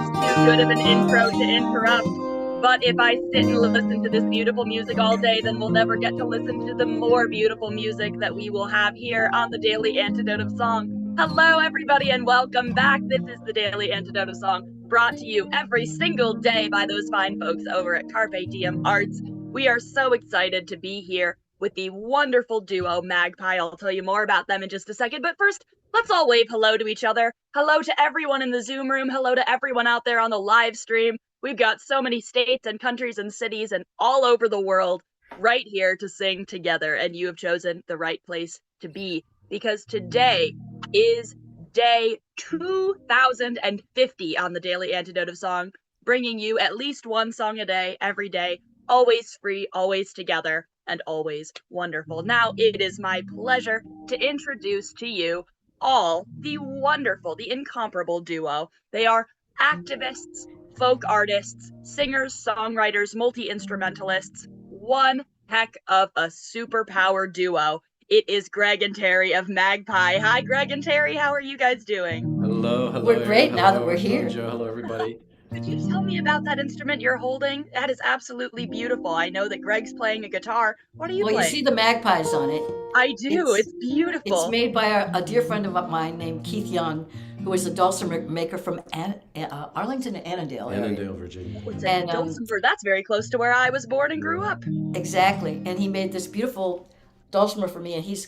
too good of an intro to interrupt. But if I sit and listen to this beautiful music all day, then we'll never get to listen to the more beautiful music that we will have here on the Daily Antidote of Song. Hello, everybody, and welcome back. This is the Daily Antidote of Song, brought to you every single day by those fine folks over at Carpe Diem Arts. We are so excited to be here with the wonderful duo Magpie. I'll tell you more about them in just a second, but first, let's all wave hello to each other. Hello to everyone in the Zoom room. Hello to everyone out there on the live stream. We've got so many states and countries and cities and all over the world right here to sing together, and you have chosen the right place to be, because today is day 2050 on the Daily Antidote of Song, bringing you at least one song a day, every day, always free, always together, and always wonderful. Now, it is my pleasure to introduce to you all the wonderful, the incomparable duo. They are activists, folk artists, singers, songwriters, multi-instrumentalists. One heck of a superpower duo. It is Greg and Terry of Magpie. Hi, Greg and Terry. How are you guys doing? Hello. We're great Hello, now that we're here. Hello, Joe. Hello, everybody. Could you tell me about that instrument you're holding? That is absolutely beautiful. I know that Greg's playing a guitar. What are you Well, playing? you see the magpies on it. I do. It's beautiful. It's made by a dear friend of mine named Keith Young, who is a dulcimer maker from Arlington and Annandale area. Annandale, Virginia. And dulcimer, that's very close to where I was born and grew up. Exactly. And he made this beautiful dulcimer for me, and he's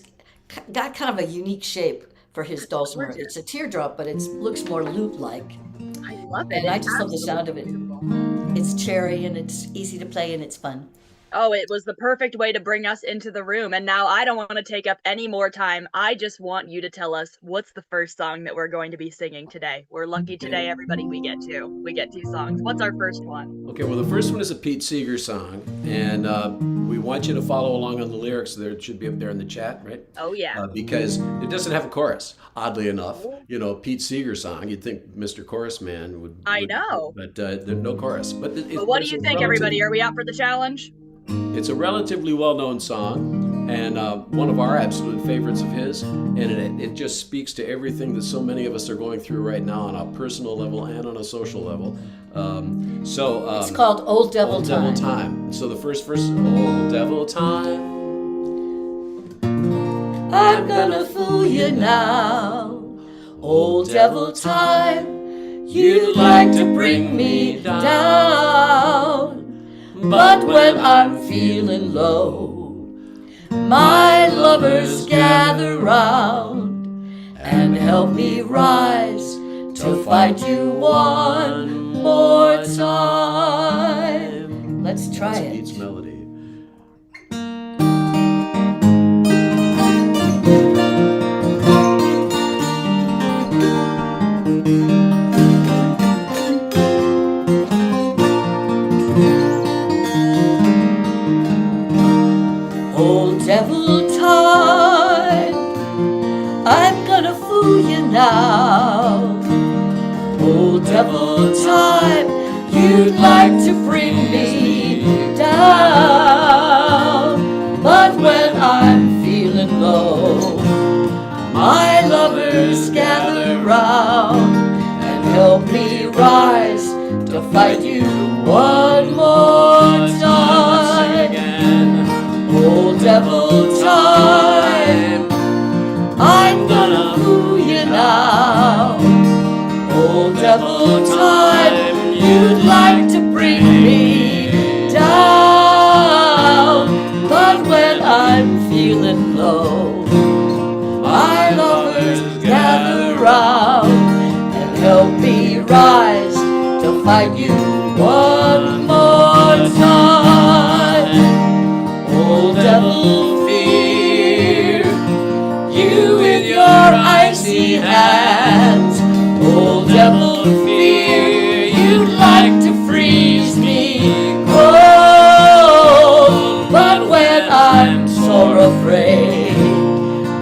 got kind of a unique shape for his dulcimer. It's a teardrop, but it looks more lute-like. I love it. And I just love the sound of it. It's cherry, and it's easy to play, and it's fun. Oh, it was the perfect way to bring us into the room. And now I don't want to take up any more time. I just want you to tell us what's the first song that we're going to be singing today. We're lucky today, everybody. We get two songs. What's our first one? Okay, well, the first one is a Pete Seeger song, and we want you to follow along on the lyrics. There, it should be up there in the chat, right? Oh, yeah. Because it doesn't have a chorus, oddly enough. You know, Pete Seeger song, you'd think Mr. Chorus Man would. I know. But there's no chorus. But what do you think, everybody? Are we up for the challenge? It's a relatively well-known song, and one of our absolute favorites of his, and it just speaks to everything that so many of us are going through right now on a personal level and on a social level. It's called Old Devil Time. Old Devil Time. So the first verse, Old Devil Time. I'm gonna fool you now. Old Devil Time, you'd like to bring me down. But when I'm feeling low, my lovers gather round and help me rise to fight you one more time. Let's try it. Pete's melody. Old devil time, I'm gonna fool you now. Old devil time, you'd like to bring me down. But when I'm feeling low, my lovers gather round and help me rise to fight you one more time. Old devil time, I'm gonna fool you now. Old devil time, you'd like to bring me down. But when I'm feeling low, my lovers gather round and help me rise to fight you one more time. Old devil fear, you with your icy hands. Old devil fear, you'd like to freeze me cold. But when I'm sore afraid,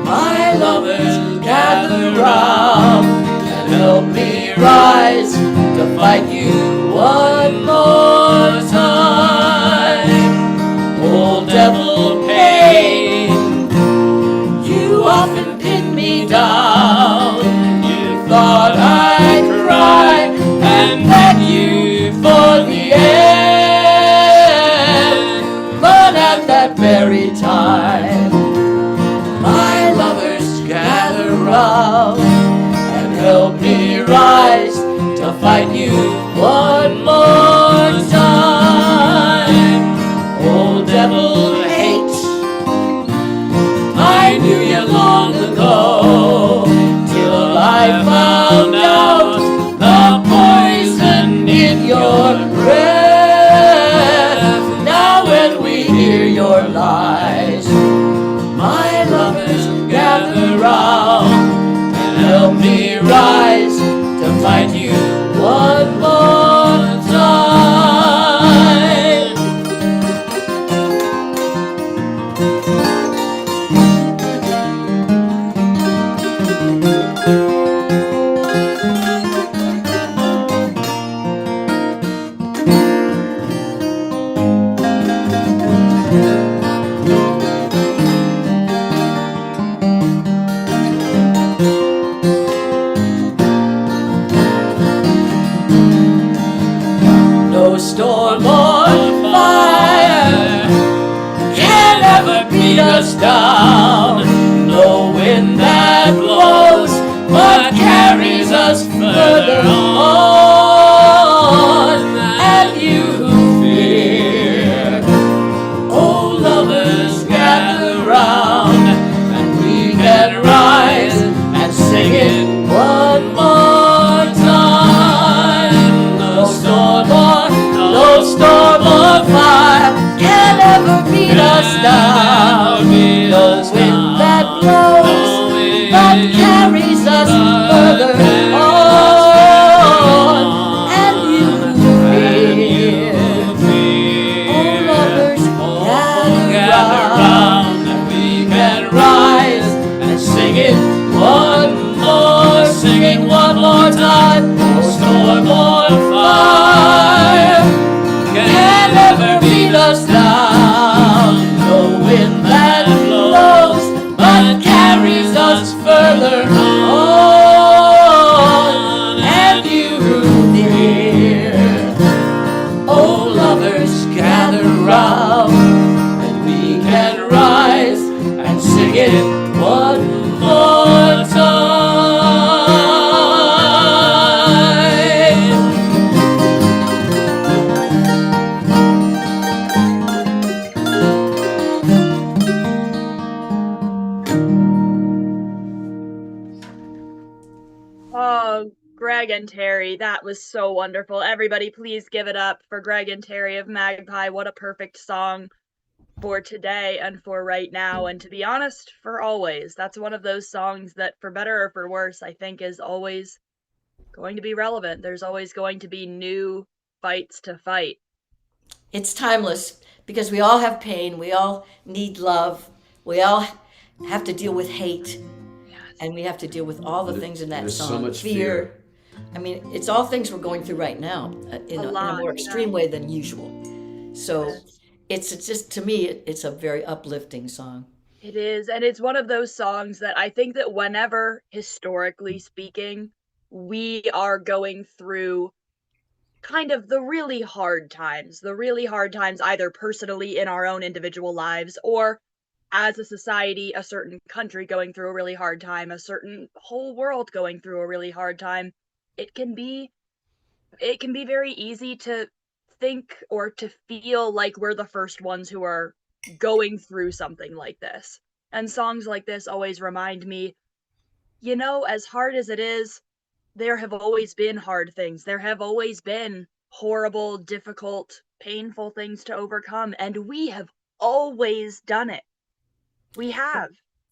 my lovers gather round and help me rise to fight you one more time. Old devil pain, you often pin me down. You thought I'd cry and beg fight you one more time. Old devil hate, I knew you long ago, till I found out the poison in your breath. Now when we hear your lies, my lovers gather round and help me rise to fight you one more time. No storm or fire can ever beat us down. No wind that blows but carries us further on. And you who fear, oh lovers, gather round, and we can rise and sing it one more time. No storm or fire can ever beat us down. No wind that blows but carries us further on. And you fear, oh lovers, gather round, and we can rise and sing it one more time. No storm or fire can ever beat us down. No wind that blows but carries us further on. And you dear, oh lovers, gather round, and we can rise and sing it one more time. Oh, Greg and Terry, that was so wonderful. Everybody, please give it up for Greg and Terry of Magpie. What a perfect song for today and for right now, and to be honest, for always. That's one of those songs that, for better or for worse, I think is always going to be relevant. There's always going to be new fights to fight. It's timeless because we all have pain, we all need love, we all have to deal with hate, and we have to deal with all the things in that There's song. so much fear. I mean, it's all things we're going through right now in a more extreme way than usual. So it's just, to me, it's a very uplifting song. It is, and it's one of those songs that I think that whenever, historically speaking, we are going through kind of the really hard times, either personally in our own individual lives or as a society, a certain country going through a really hard time, a certain whole world going through a really hard time, it can be very easy to think or to feel like we're the first ones who are going through something like this. And songs like this always remind me, as hard as it is, there have always been hard things. There have always been horrible, difficult, painful things to overcome, and we have always done it. We have.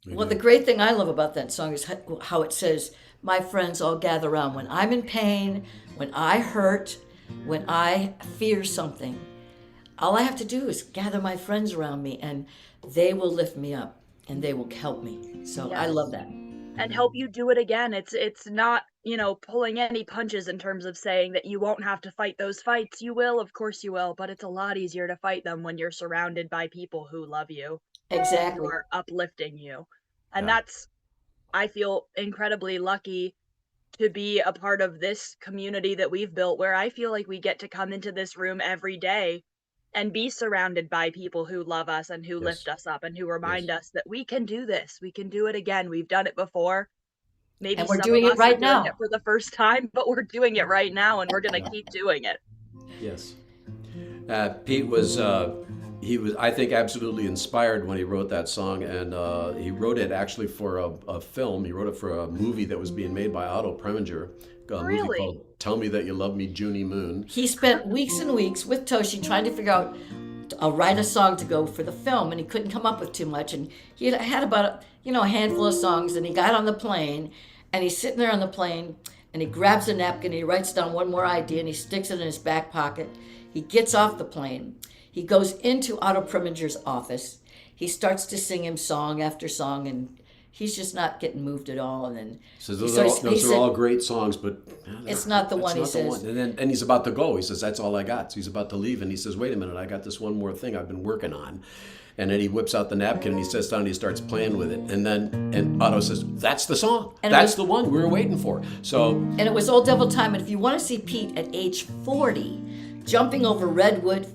Well, the great thing I love about that song is how it says, "My friends all gather around when I'm in pain, when I hurt, when I fear something. All I have to do is gather my friends around me, and they will lift me up, and they will help me." So I love that. And help you do it again. It's not, pulling any punches in terms of saying that you won't have to fight those fights. You will, of course you will, but it's a lot easier to fight them when you're surrounded by people who love you. Exactly. Who are uplifting you. And that's, I feel incredibly lucky to be a part of this community that we've built, where I feel like we get to come into this room every day and be surrounded by people who love us and who lift us up and who remind us that we can do this. We can do it again. We've done it before. Maybe And we're some doing of it us right are doing now. it for the first time, but we're doing it right now, and we're going to keep doing it. Yes. Pete was, he was, I think, absolutely inspired when he wrote that song, and he wrote it actually for a film. He wrote it for a movie that was being made by Otto Preminger, a movie Really? called Tell Me That You Love Me, Junie Moon. He spent weeks and weeks with Toshi trying to figure out write a song to go for the film, and he couldn't come up with too much. And he had about a handful of songs, and he got on the plane, and he's sitting there on the plane, and he grabs a napkin, and he writes down one more idea, and he sticks it in his back pocket. He gets off the plane. He goes into Otto Preminger's office. He starts to sing him song after song, and he's just not getting moved at all. And then Says those are all great songs, but it's not the one, he says. And he's about to go. He says, that's all I got. So he's about to leave, and he says, wait a minute, I got this one more thing I've been working on. And then he whips out the napkin, and he sits down, and he starts playing with it. And Otto says, that's the song. That's the one we were waiting for. So. And it was Old Devil Time. And if you want to see Pete at age 40, jumping over redwood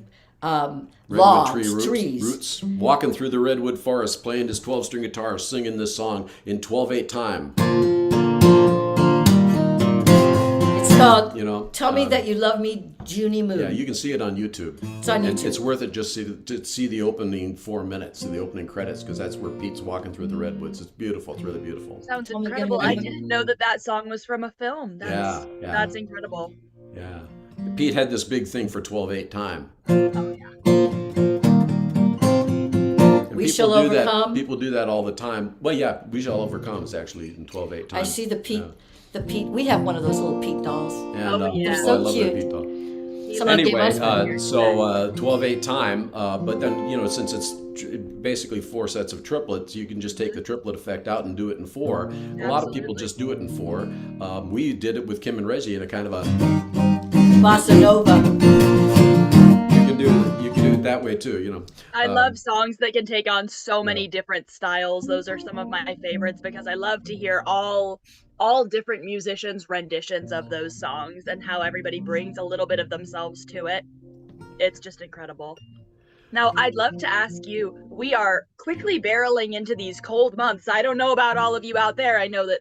logs, trees. Roots, walking through the redwood forest, playing his 12-string guitar, singing this song in 12/8 time. It's called Tell Me That You Love Me, Junie Moon. Yeah, you can see it on YouTube. It's on YouTube. It's worth it just to see the opening 4 minutes, the opening credits, because that's where Pete's walking through the redwoods. It's beautiful. It's really beautiful. Sounds incredible. I didn't know that song was from a film. That's incredible. Yeah. Pete had this big thing for 12/8 time. Oh, yeah. We Shall Overcome. People do that all the time. Well, yeah, We Shall Overcome is actually in 12/8 time. I see the Pete. We have one of those little Pete dolls. And, They're so I cute. love Pete doll. Anyway, so 12/8 time, but then, since it's basically 4 sets of triplets, you can just take the triplet effect out and do it in 4. A lot of people just do it in 4. We did it with Kim and Reggie in a kind of a bossa nova. You can do it that way too, I love songs that can take on so many different styles. Those are some of my favorites because I love to hear all different musicians' renditions of those songs and how everybody brings a little bit of themselves to it. It's just incredible. Now, I'd love to ask you, we are quickly barreling into these cold months. I don't know about all of you out there. I know that,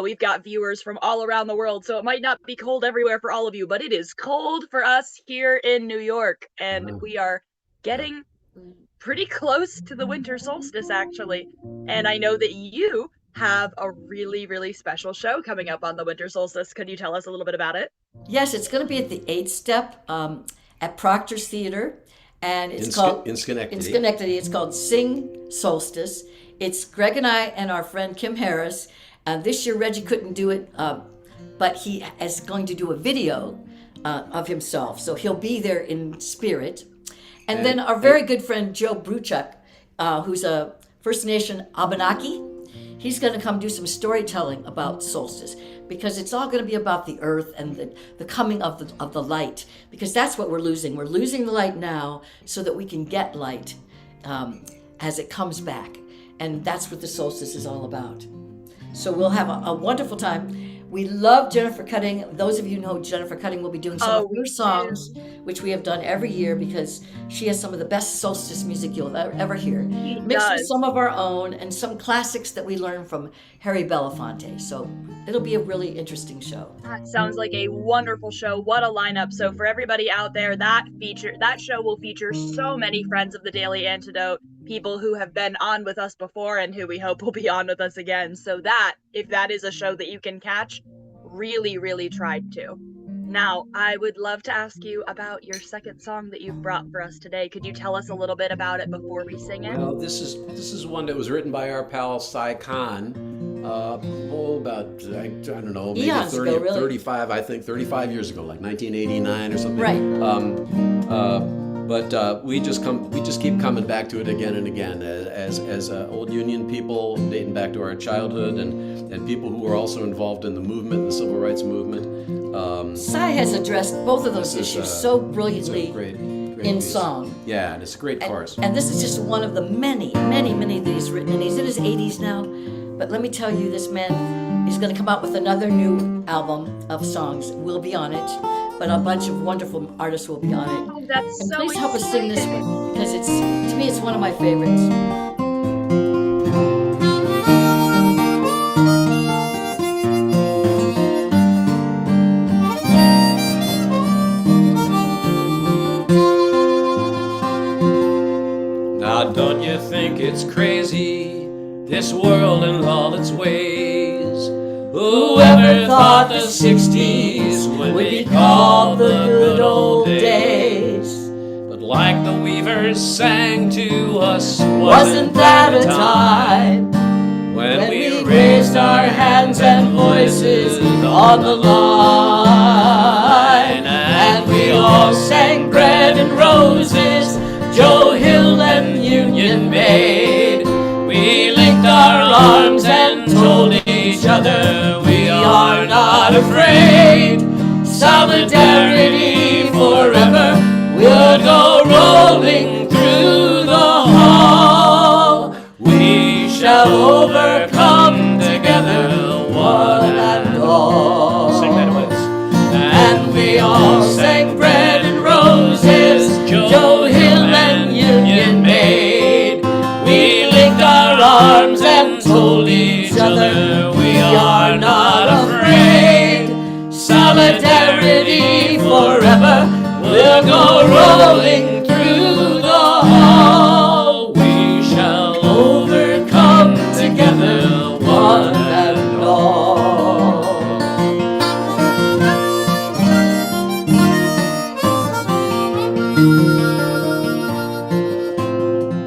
we've got viewers from all around the world, so it might not be cold everywhere for all of you, but it is cold for us here in New York, and we are getting pretty close to the winter solstice, actually. And I know that you have a really, really special show coming up on the winter solstice. Could you tell us a little bit about it? Yes, it's going to be at the 8th Step at Proctor's Theater. And it's called in Schenectady. In Schenectady, it's called Sing Solstice. It's Greg and I and our friend Kim Harris. This year Reggie couldn't do it, but he is going to do a video of himself, so he'll be there in spirit. And then our very good friend Joe Bruchuk, who's a First Nation Abenaki, he's going to come do some storytelling about solstice, because it's all going to be about the earth and the coming of the light, because that's what we're losing. We're losing the light now so that we can get light as it comes back. And that's what the solstice is all about. So we'll have a wonderful time. We love Jennifer Cutting. Those of you who know Jennifer Cutting will be doing some of her songs, which we have done every year, because she has some of the best solstice music you'll ever hear. Mixed with some of our own and some classics that we learned from Harry Belafonte. So it'll be a really interesting show. That sounds like a wonderful show. What a lineup. So for everybody out there, that show will feature so many friends of the Daily Antidote, people who have been on with us before and who we hope will be on with us again. So if that is a show that you can catch, really, really try to. Now, I would love to ask you about your second song that you've brought for us today. Could you tell us a little bit about it before we sing it? Well, this is one that was written by our pal Si Kahn, about, I don't know, maybe 35 years ago, like 1989 or something. Right. But we just keep coming back to it again and again as old Union people, dating back to our childhood, and people who are also involved in the movement, the civil rights movement. Si has addressed both of those issues so brilliantly great in piece. song. Yeah, and it's a great chorus. And this is just one of the many, many, many that he's written. And he's in his 80s now. But let me tell you, this man is going to come out with another new album of songs. We'll be on it. But a bunch of wonderful artists will be on it. Oh, that's and so please help us sing this exciting. one, because to me it's one of my favorites. think it's crazy, this world and all its ways. Whoever thought the 60s would be called the good old days? But like the weavers sang to us, wasn't that a time when we raised our hands and voices on the line, and we all sang Bread and Roses, Joe Hill and Union Maid. We linked our arms and told each other we are not afraid. Solidarity forever, we'll go rolling through the hall. We shall overcome together, one and all. Sing that with us. And we all sang Bread and Roses, Joe Hill and Union Maid. We linked our arms and told each other we are not afraid. Solidarity forever, we'll go rolling through the hall. We shall overcome together, one and all.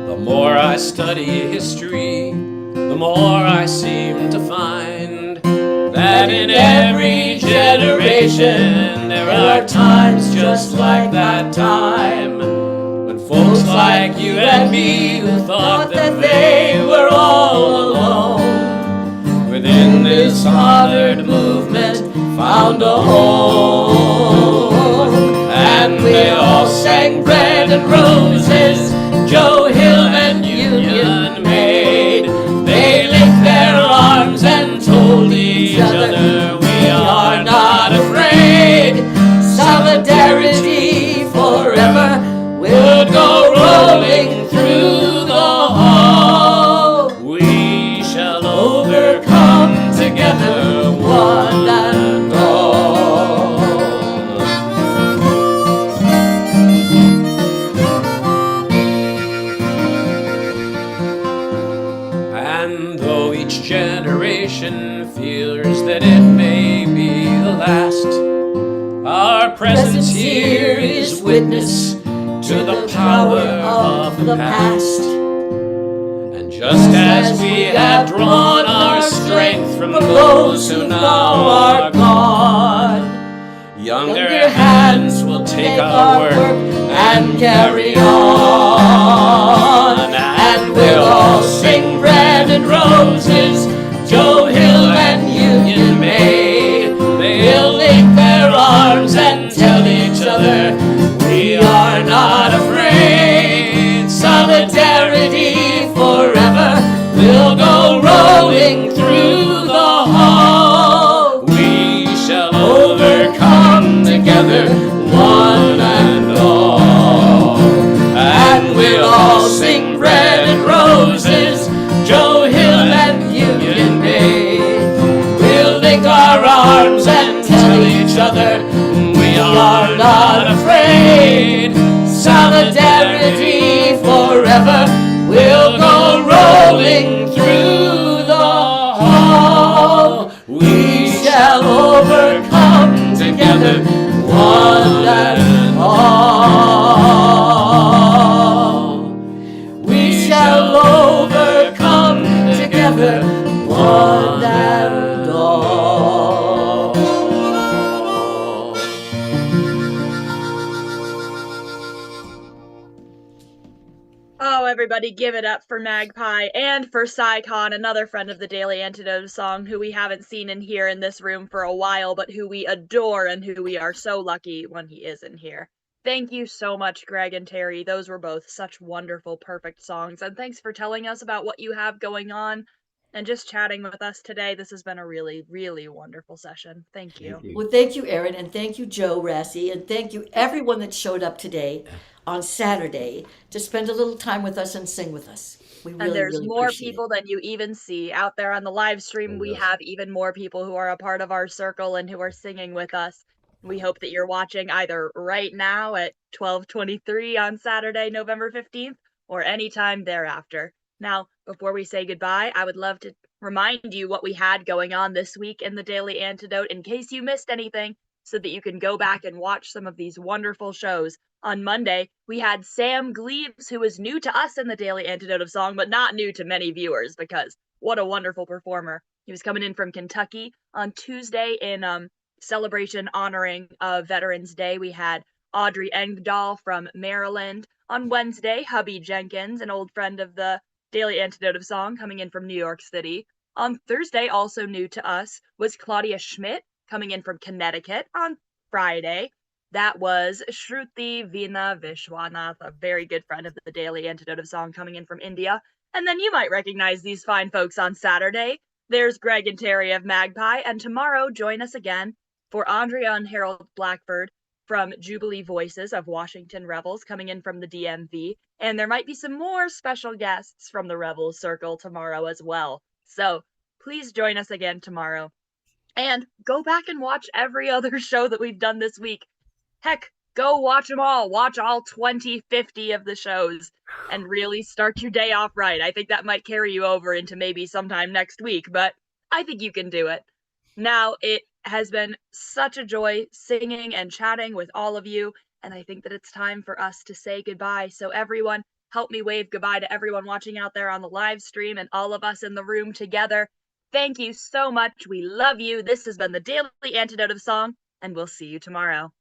The more I study history, the more I seem to find that in every generation there are times just like that time, when folks like you and me who thought that they were all alone, within this honored movement found a home. And they all sang Bread and Roses, Joe Hill and Union Maid. They linked their arms and told each other we are not afraid. Solidarity forever, we'll go rolling through the hall. We shall overcome together, one and all. And though each generation fears that it may be the last, our presence here is witness to the power of the past. And just as we have drawn our strength from those who now are gone, younger hands will take our work and carry on. And we'll all sing Bread and Roses, Joe Hill and Union Maid. They'll link their arms and tell each other we are not afraid. Solidarity forever, we'll go rolling through the hall. We shall overcome together, one and all. And we'll all sing Bread and Roses, Joe Hill and Union Maid. We'll link our arms and tell each other we are not afraid. Solidarity forever, we'll go rolling through the hall. We shall overcome together, one and all. We shall overcome together, one and all. Oh, everybody give it up for Magpie and for Si Kahn, another friend of the Daily Antidote song who we haven't seen in here in this room for a while, but who we adore and who we are so lucky when he is in here. Thank you so much, Greg and Terry. Those were both such wonderful, perfect songs. And thanks for telling us about what you have going on and just chatting with us today. This has been a really, really wonderful session. Thank you. Well, thank you, Erin, and thank you, Joe Rassi, and thank you everyone that showed up today on Saturday to spend a little time with us and sing with us. We really, And there's really more appreciate people than you even see out there on the live stream. We have even more people who are a part of our circle and who are singing with us. We hope that you're watching either right now at 12:23 on Saturday, November 15th, or anytime thereafter. Now, before we say goodbye, I would love to remind you what we had going on this week in the Daily Antidote in case you missed anything, so that you can go back and watch some of these wonderful shows. On Monday, we had Sam Gleaves, who is new to us in the Daily Antidote of Song, but not new to many viewers because what a wonderful performer. He was coming in from Kentucky. On Tuesday, in celebration honoring Veterans Day, we had Audrey Engdahl from Maryland. On Wednesday, Hubby Jenkins, an old friend of the Daily Antidote of Song, coming in from New York City. On Thursday, also new to us, was Claudia Schmidt, coming in from Connecticut. On Friday, that was Shruti Veena Vishwanath, a very good friend of the Daily Antidote of Song, coming in from India. And then you might recognize these fine folks on Saturday. There's Greg and Terry of Magpie, and tomorrow join us again for Andrea and Harold Blackford from Jubilee Voices of Washington Rebels, coming in from the DMV. And there might be some more special guests from the Rebels Circle tomorrow as well. So please join us again tomorrow. And go back and watch every other show that we've done this week. Heck, go watch them all. Watch all 50 of the shows and really start your day off right. I think that might carry you over into maybe sometime next week, but I think you can do it. Now, it has been such a joy singing and chatting with all of you, and I think that it's time for us to say goodbye. So everyone, help me wave goodbye to everyone watching out there on the live stream and all of us in the room together. Thank you so much. We love you. This has been the Daily Antidote of Song, and we'll see you tomorrow.